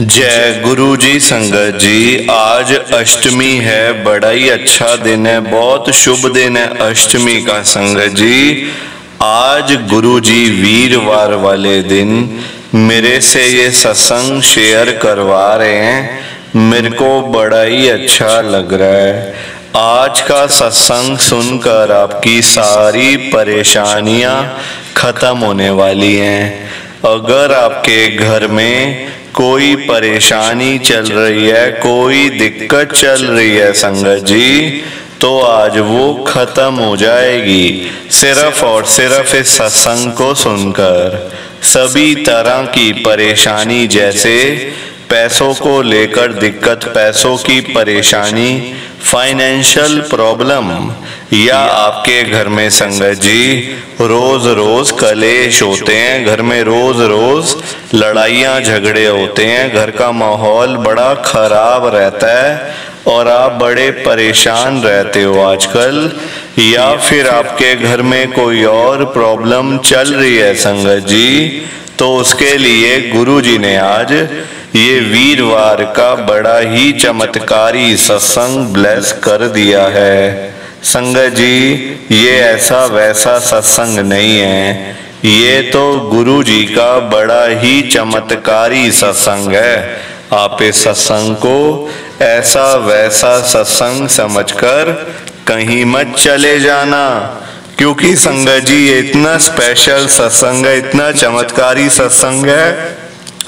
जय गुरु जी। संगत जी, आज अष्टमी है, बड़ा ही अच्छा दिन है, बहुत शुभ दिन है अष्टमी का। संगत जी, आज गुरु जी वीरवार वाले दिन मेरे से ये सत्संग शेयर करवा रहे हैं। मेरे को बड़ा ही अच्छा लग रहा है। आज का सत्संग सुनकर आपकी सारी परेशानियां खत्म होने वाली हैं। अगर आपके घर में कोई परेशानी चल रही है, कोई दिक्कत चल रही है संगत जी, तो आज वो खत्म हो जाएगी सिर्फ और सिर्फ इस सत्संग को सुनकर। सभी तरह की परेशानी, जैसे पैसों को लेकर दिक्कत, पैसों की परेशानी, फाइनेंशियल प्रॉब्लम, या आपके घर में संगत जी रोज रोज कलेश होते हैं, घर में रोज रोज लड़ाइयाँ झगड़े होते हैं, घर का माहौल बड़ा खराब रहता है और आप बड़े परेशान रहते हो आजकल, या फिर आपके घर में कोई और प्रॉब्लम चल रही है संगत जी, तो उसके लिए गुरु जी ने आज ये वीरवार का बड़ा ही चमत्कारी सत्संग ब्लेस कर दिया है। संगत जी, ये ऐसा वैसा सत्संग नहीं है, ये तो गुरु जी का बड़ा ही चमत्कारी सत्संग है। आप इस सत्संग को ऐसा वैसा सत्संग समझकर कहीं मत चले जाना, क्योंकि संगत जी ये इतना स्पेशल सत्संग है, इतना चमत्कारी सत्संग है।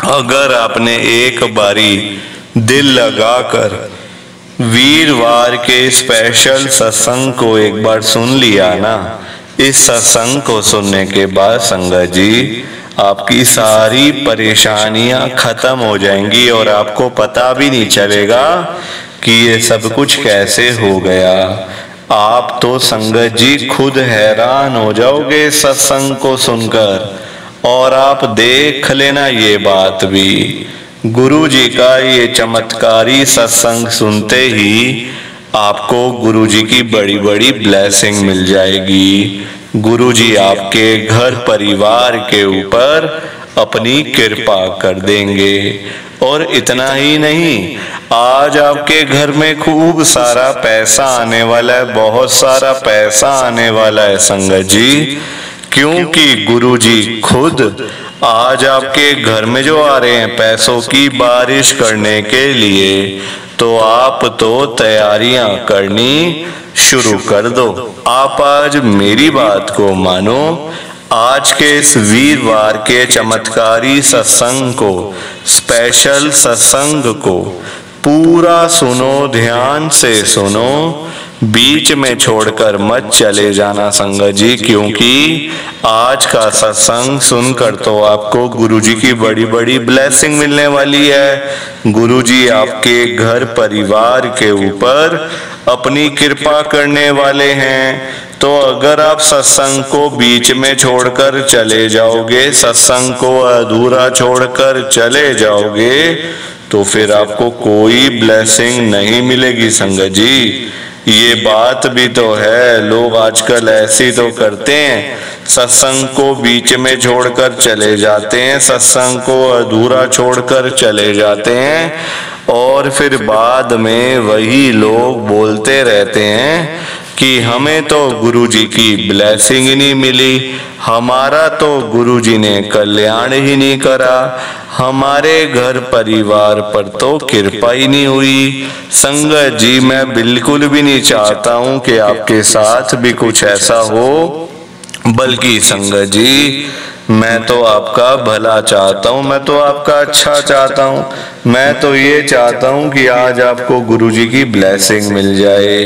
अगर आपने एक बारी दिल लगाकर वीरवार के स्पेशल सत्संग को एक बार सुन लिया ना, इस सत्संग को सुनने के बाद संगत जी आपकी सारी परेशानियां खत्म हो जाएंगी और आपको पता भी नहीं चलेगा कि ये सब कुछ कैसे हो गया। आप तो संगत जी खुद हैरान हो जाओगे सत्संग को सुनकर। और आप देख लेना ये बात भी, गुरु जी का ये चमत्कारी सत्संग सुनते ही आपको गुरु जी की बड़ी बड़ी ब्लेसिंग मिल जाएगी। गुरु जी आपके घर परिवार के ऊपर अपनी कृपा कर देंगे। और इतना ही नहीं, आज आपके घर में खूब सारा पैसा आने वाला है, बहुत सारा पैसा आने वाला है संगत जी, क्योंकि गुरु जी खुद आज आपके घर में जो आ रहे हैं पैसों की बारिश करने के लिए। तो आप तो तैयारियां करनी शुरू कर दो। आप आज मेरी बात को मानो, आज के इस वीरवार के चमत्कारी सत्संग को, स्पेशल सत्संग को पूरा सुनो, ध्यान से सुनो, बीच में छोड़कर मत चले जाना संगत जी, क्योंकि आज का सत्संग सुनकर तो आपको गुरु जी की बड़ी बड़ी ब्लेसिंग मिलने वाली है। गुरु जी आपके घर परिवार के ऊपर अपनी कृपा करने वाले हैं। तो अगर आप सत्संग को बीच में छोड़कर चले जाओगे, सत्संग को अधूरा छोड़कर चले जाओगे, तो फिर आपको कोई ब्लेसिंग नहीं मिलेगी संगत जी। ये बात भी तो है, लोग आजकल ऐसे तो करते हैं, सत्संग को बीच में छोड़कर चले जाते हैं, सत्संग को अधूरा छोड़कर चले जाते हैं, और फिर बाद में वही लोग बोलते रहते हैं कि हमें तो गुरु जी की ब्लेसिंग ही नहीं मिली, हमारा तो गुरु जी ने कल्याण ही नहीं करा, हमारे घर परिवार पर तो कृपा ही नहीं हुई। संगत जी, मैं बिल्कुल भी नहीं चाहता हूं कि आपके साथ भी कुछ ऐसा हो, बल्कि संगत जी मैं तो आपका भला चाहता हूँ, मैं तो आपका अच्छा चाहता हूँ। मैं तो ये चाहता हूँ कि आज आपको गुरु जी की ब्लेसिंग मिल जाए,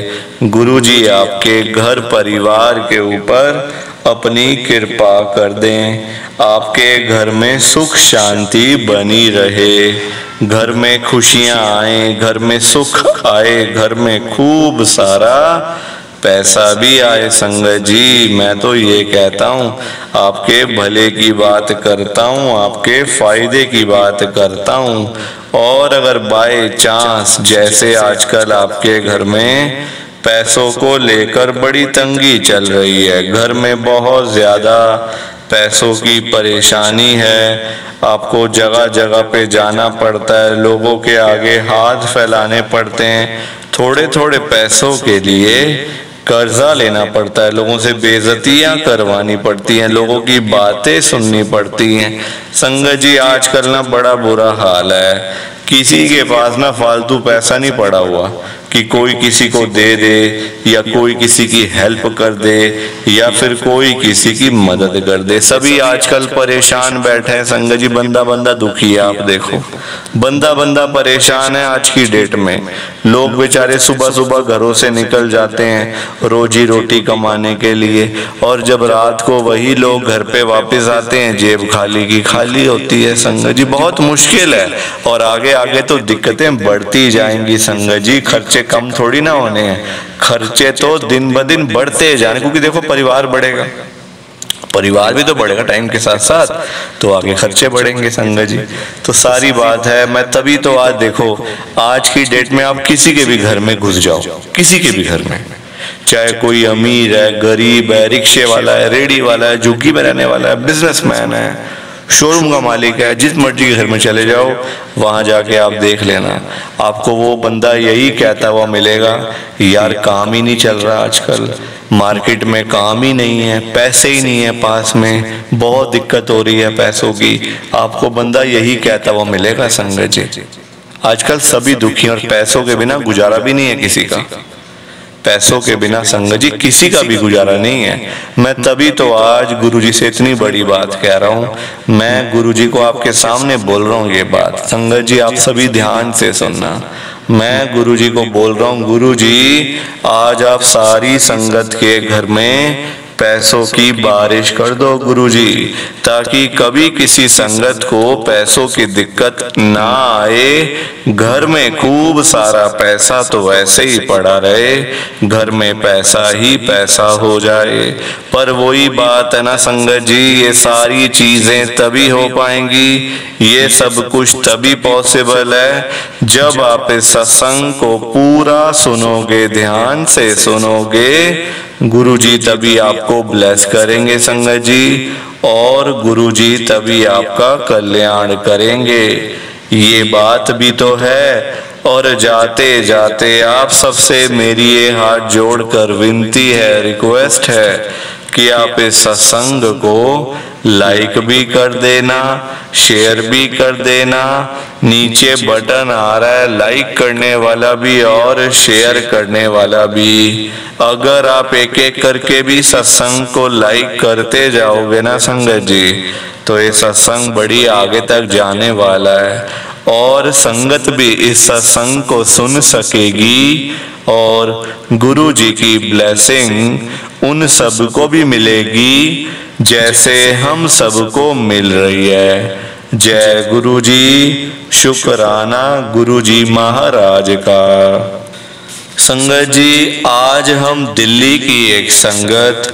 गुरु जी आपके घर परिवार के ऊपर अपनी कृपा कर दें, आपके घर में सुख शांति बनी रहे, घर में खुशियां आए, घर में सुख आए, घर में खूब सारा पैसा भी आए संगत जी। मैं तो ये कहता हूँ, आपके भले की बात करता हूँ, आपके फायदे की बात करता हूँ। और अगर बाय चांस जैसे आजकल आपके घर में पैसों को लेकर बड़ी तंगी चल रही है, घर में बहुत ज्यादा पैसों की परेशानी है, आपको जगह जगह पे जाना पड़ता है, लोगों के आगे हाथ फैलाने पड़ते हैं, थोड़े थोड़े पैसों के लिए कर्जा लेना पड़ता है, लोगों से बेइज्जतियां करवानी पड़ती हैं, लोगों की बातें सुननी पड़ती हैं। संगत जी आजकल ना बड़ा बुरा हाल है, किसी के पास ना फालतू पैसा नहीं पड़ा हुआ कि कोई किसी को दे दे या कोई किसी की हेल्प कर दे या फिर कोई किसी की मदद कर दे। सभी आजकल परेशान बैठे हैं संगत जी, बंदा बंदा दुखी है। आप देखो बंदा बंदा परेशान है आज की डेट में। लोग बेचारे सुबह सुबह घरों से निकल जाते हैं रोजी रोटी कमाने के लिए, और जब रात को वही लोग घर पे वापस आते हैं जेब खाली की खाली होती है। संगत जी बहुत मुश्किल है, और आगे आगे तो दिक्कतें बढ़ती जाएंगी संगत जी। खर्चे कम थोड़ी ना होने हैं, खर्चे तो दिन ब दिन बढ़ते जाने, क्योंकि देखो परिवार बढ़ेगा, परिवार भी तो बढ़ेगा टाइम के साथ साथ, तो आगे खर्चे बढ़ेंगे संगत जी। तो सारी बात है, मैं तभी तो आज देखो आज की डेट में आप किसी के भी घर में घुस जाओ, किसी के भी घर में, चाहे कोई अमीर है, गरीब है, रिक्शे वाला है, रेडी वाला है, झुग्गी में रहने वाला है, बिजनेसमैन है, शोरूम का मालिक है, जिस मर्जी के घर में चले जाओ वहां जाके आप देख लेना, आपको वो बंदा यही कहता हुआ मिलेगा, यार काम ही नहीं चल रहा आजकल, मार्केट में काम ही नहीं है, पैसे ही नहीं है पास में, बहुत दिक्कत हो रही है पैसों की, आपको बंदा यही कहता हुआ मिलेगा संगत जी। आजकल सभी दुखी, और पैसों के बिना गुजारा भी नहीं है किसी का, पैसों के बिना संगत जी किसी का भी गुजारा नहीं है। मैं तभी तो आज गुरुजी से इतनी बड़ी बात कह रहा हूँ, मैं गुरुजी को आपके सामने बोल रहा हूँ ये बात। संगत जी आप सभी ध्यान से सुनना, मैं गुरुजी को बोल रहा हूँ, गुरुजी आज आप सारी संगत के घर में पैसों की बारिश कर दो गुरुजी, ताकि कभी किसी संगत को पैसों की दिक्कत ना आए। घर में खूब सारा पैसा तो वैसे ही पड़ा रहे, घर में पैसा ही पैसा हो जाए। पर वही बात है ना संगत जी, ये सारी चीजें तभी हो पाएंगी, ये सब कुछ तभी पॉसिबल है जब आप इस सत्संग को पूरा सुनोगे, ध्यान से सुनोगे। गुरुजी तभी आपको ब्लेस करेंगे संगत जी, और गुरुजी तभी आपका कल्याण करेंगे। ये बात भी तो है। और जाते जाते आप सबसे मेरी ये हाथ जोड़कर विनती है, रिक्वेस्ट है कि आप इस सत्संग को लाइक भी कर देना, शेयर भी कर देना। नीचे बटन आ रहा है लाइक करने वाला भी और शेयर करने वाला भी। अगर आप एक एक करके भी सत्संग को लाइक करते जाओगे ना संगत जी, तो ये सत्संग बड़ी आगे तक जाने वाला है, और संगत भी इस सत्संग को सुन सकेगी, और गुरु जी की ब्लेसिंग उन सब को भी मिलेगी जैसे हम सबको मिल रही है। जय गुरु जी, शुक्राना गुरु जी महाराज का। संगत जी आज हम दिल्ली की एक संगत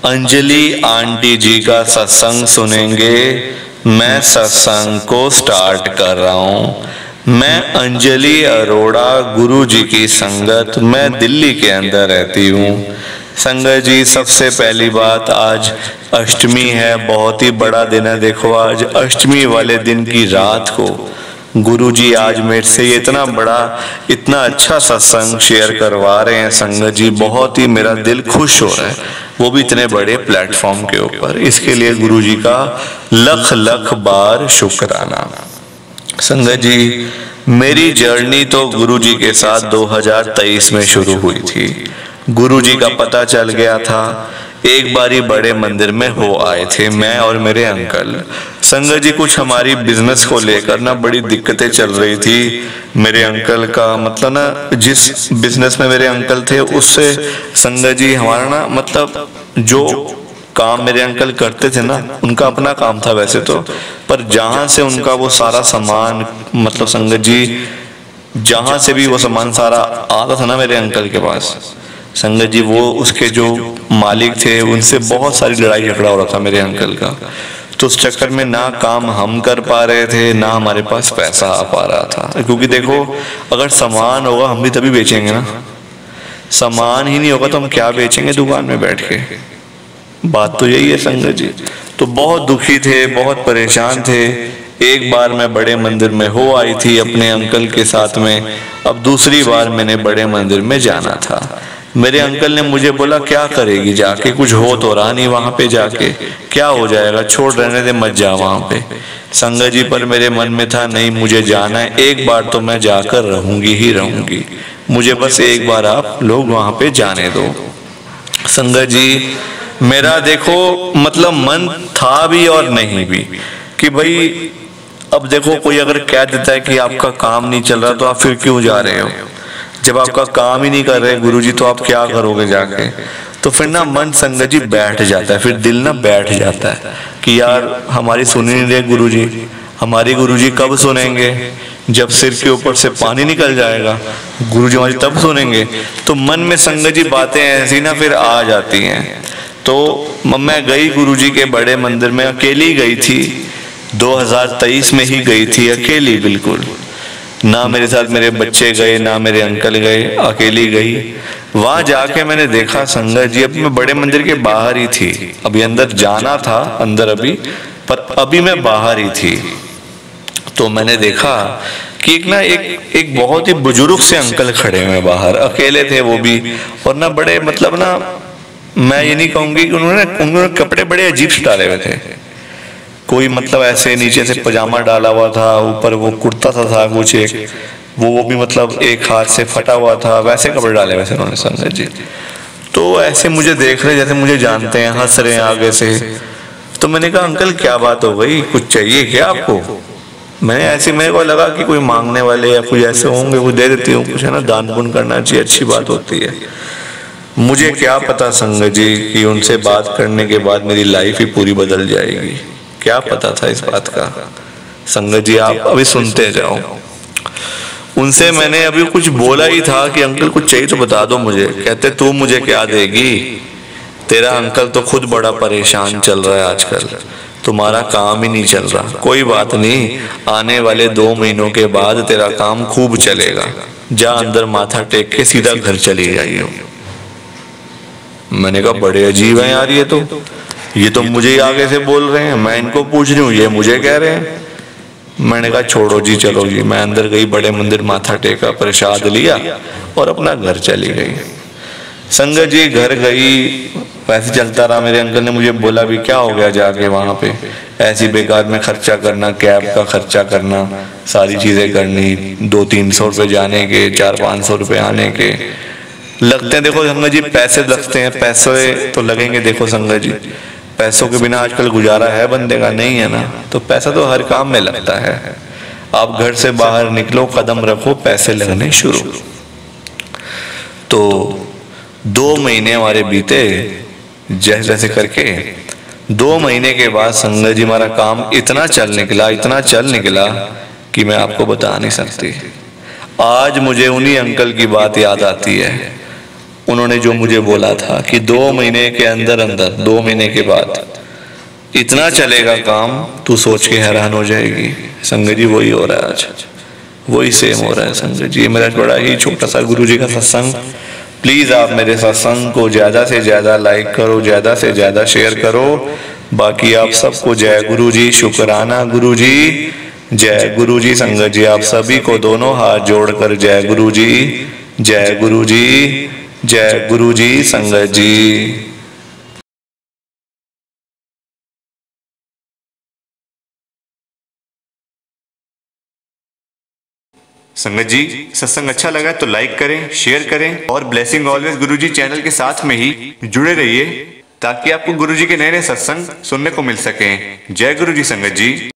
अंजलि आंटी जी का सत्संग सुनेंगे। मैं सत्संग को स्टार्ट कर रहा हूँ। मैं अंजलि अरोड़ा, गुरु जी की संगत, मैं दिल्ली के अंदर रहती हूँ। संगत जी सबसे पहली बात, आज अष्टमी है, बहुत ही बड़ा दिन है। देखो आज अष्टमी वाले दिन की रात को गुरु जी आज मेरे से इतना बड़ा, इतना अच्छा सत्संग शेयर करवा रहे हैं संगत जी, बहुत ही मेरा दिल खुश हो रहा है, वो भी इतने बड़े प्लेटफॉर्म के ऊपर। इसके लिए गुरु जी का लख लख बार शुक्राना। संगत जी मेरी जर्नी तो गुरु जी के साथ 2023 में शुरू हुई थी। गुरु जी का पता चल गया था, एक बारी बड़े मंदिर में हो आए थे मैं और मेरे अंकल। संगत जी कुछ हमारी बिजनेस को लेकर ना बड़ी दिक्कतें चल रही थी। मेरे अंकल का मतलब ना, जिस बिजनेस में मेरे अंकल थे उससे संगत जी हमारा ना, मतलब जो काम मेरे अंकल करते थे ना, उनका अपना काम था वैसे तो, पर जहां से उनका वो सारा सामान, मतलब संगत जी जहां से भी वो सामान सारा आता था ना मेरे अंकल के पास, संगत जी वो उसके जो मालिक थे उनसे बहुत सारी लड़ाई झगड़ा हो रहा था मेरे अंकल का। तो उस चक्कर में ना काम हम कर पा रहे थे, ना हमारे पास पैसा आ पा रहा था। क्योंकि देखो अगर सामान होगा हम भी तभी बेचेंगे ना, सामान ही नहीं होगा तो हम क्या बेचेंगे दुकान में बैठ के, बात तो यही है संगत जी। तो बहुत दुखी थे, बहुत परेशान थे। एक बार मैं बड़े मंदिर में हो आई थी अपने अंकल के साथ में, अब दूसरी बार मैंने बड़े मंदिर में जाना था। मेरे अंकल ने मुझे बोला क्या करेगी जाके, कुछ हो तो रहा नहीं वहां पे जाके, क्या हो जाएगा, छोड़ रहने दे, मत जा वहां पे। संगत जी पर मेरे मन में था नहीं मुझे जाना है, एक बार तो मैं जाकर रहूंगी ही रहूंगी, मुझे बस एक बार आप लोग वहां पे जाने दो। संगत जी मेरा देखो मतलब मन था भी और नहीं भी कि भाई अब देखो कोई अगर कह देता है कि आपका काम नहीं चल रहा तो आप फिर क्यों जा रहे हो, जब आपका काम ही नहीं कर रहे गुरुजी तो आप क्या करोगे जाके। तो फिर ना मन संगत जी बैठ जाता है, फिर दिल ना बैठ जाता है कि यार हमारी सुन नहीं रहे गुरुजी, हमारी गुरुजी कब सुनेंगे, जब सिर के ऊपर से पानी निकल जाएगा गुरुजी हमारी तब सुनेंगे। तो मन में संगत जी बातें ऐसी ना फिर आ जाती हैं। तो मैं गई गुरुजी के बड़े मंदिर में, अकेली गई थी, 2023 में ही गई थी, अकेली बिल्कुल, ना मेरे साथ मेरे बच्चे गए ना मेरे अंकल गए, अकेली गई। वहां जाके मैंने देखा संगत जी, अभी मैं बड़े मंदिर के बाहर ही थी, अभी अंदर जाना था अंदर अभी, पर अभी मैं बाहर ही थी। तो मैंने देखा कि एक बहुत ही बुजुर्ग से अंकल खड़े हुए बाहर, अकेले थे वो भी, और ना बड़े मतलब ना मैं ये नहीं कहूंगी कि उन्होंने कपड़े बड़े अजीब से डाले हुए थे, कोई मतलब ऐसे नीचे से पजामा डाला हुआ था, ऊपर वो कुर्ता सा था कुछ एक, वो भी मतलब एक हाथ से फटा हुआ था, वैसे कपड़े डाले वैसे उन्होंने संगत जी। तो ऐसे मुझे देख रहे जैसे मुझे जानते हैं, हंस रहे हैं आगे से। तो मैंने कहा अंकल क्या बात हो गई, कुछ चाहिए क्या आपको। मैंने ऐसे मेरे को लगा कि कोई मांगने वाले या कुछ ऐसे होंगे, कुछ दे देती हूँ, कुछ है ना, दान पुण्य करना चाहिए, अच्छी बात होती है। मुझे क्या पता संगत जी कि उनसे बात करने के बाद मेरी लाइफ ही पूरी बदल जाएगी, क्या पता था इस बात का। संगत जी आप अभी सुनते जाओ। उनसे मैंने अभी कुछ बोला ही था कि अंकल कुछ चाहिए तो बता दो मुझे। कहते तू मुझे क्या देगी, तेरा अंकल तो खुद बड़ा परेशान चल रहा है आजकल, तुम्हारा काम ही नहीं चल रहा। कोई बात नहीं, आने वाले 2 महीनों के बाद तेरा काम खूब चलेगा, जा अंदर माथा टेक के सीधा घर चली जाइए। मैंने कहा बड़े अजीब है यार, ये तो मुझे ही आगे से बोल रहे हैं, मैं इनको पूछ रही हूँ ये मुझे कह रहे हैं। मैंने कहा छोड़ो जी, चलो जी। मैं अंदर गई, बड़े मंदिर माथा टेका, प्रसाद लिया और अपना घर चली गई। संगत जी घर गई, वैसे चलता रहा। मेरे अंकल ने मुझे बोला भी क्या हो गया जाके वहां पे, ऐसी बेकार में खर्चा करना, कैब का खर्चा करना, सारी चीजें करनी, 200-300 रुपये जाने के, 400-500 रुपये आने के लगते हैं। देखो संगत जी पैसे लगते हैं, पैसे तो लगेंगे। देखो संगत जी पैसों के बिना आजकल गुजारा है बंदे का, नहीं है ना। तो पैसा तो हर काम में लगता है। आप घर से बाहर निकलो, कदम रखो, पैसे लगने शुरू। तो 2 महीने हमारे बीते जैसे जैसे करके। 2 महीने के बाद संगत जी हमारा काम इतना चल निकला, इतना चल निकला कि मैं आपको बता नहीं सकती। आज मुझे उन्हीं अंकल की बात याद आती है। उन्होंने जो मुझे बोला था कि 2 महीने के अंदर अंदर, 2 महीने के बाद इतना चलेगा काम, तू सोच के हैरान हो जाएगी। संगत जी वही हो रहा है आज, वही सेम हो रहा है संगत जी। मेरा बड़ा ही छोटा सा गुरुजी का सत्संग, प्लीज आप मेरे सत्संग को ज्यादा से ज्यादा लाइक करो, ज्यादा से ज्यादा शेयर करो। बाकी आप सबको जय गुरु जी, शुक्राना गुरु जी, जय गुरु जी। संगत जी आप सभी को दोनों हाथ जोड़कर जय गुरु जी, जय गुरु जी, जय गुरु जी। संगत जी संगत जी सत्संग अच्छा लगा तो लाइक करें, शेयर करें और ब्लेसिंग ऑलवेज गुरुजी चैनल के साथ में ही जुड़े रहिए ताकि आपको गुरुजी के नए नए सत्संग सुनने को मिल सकें। जय गुरु जी संगत जी।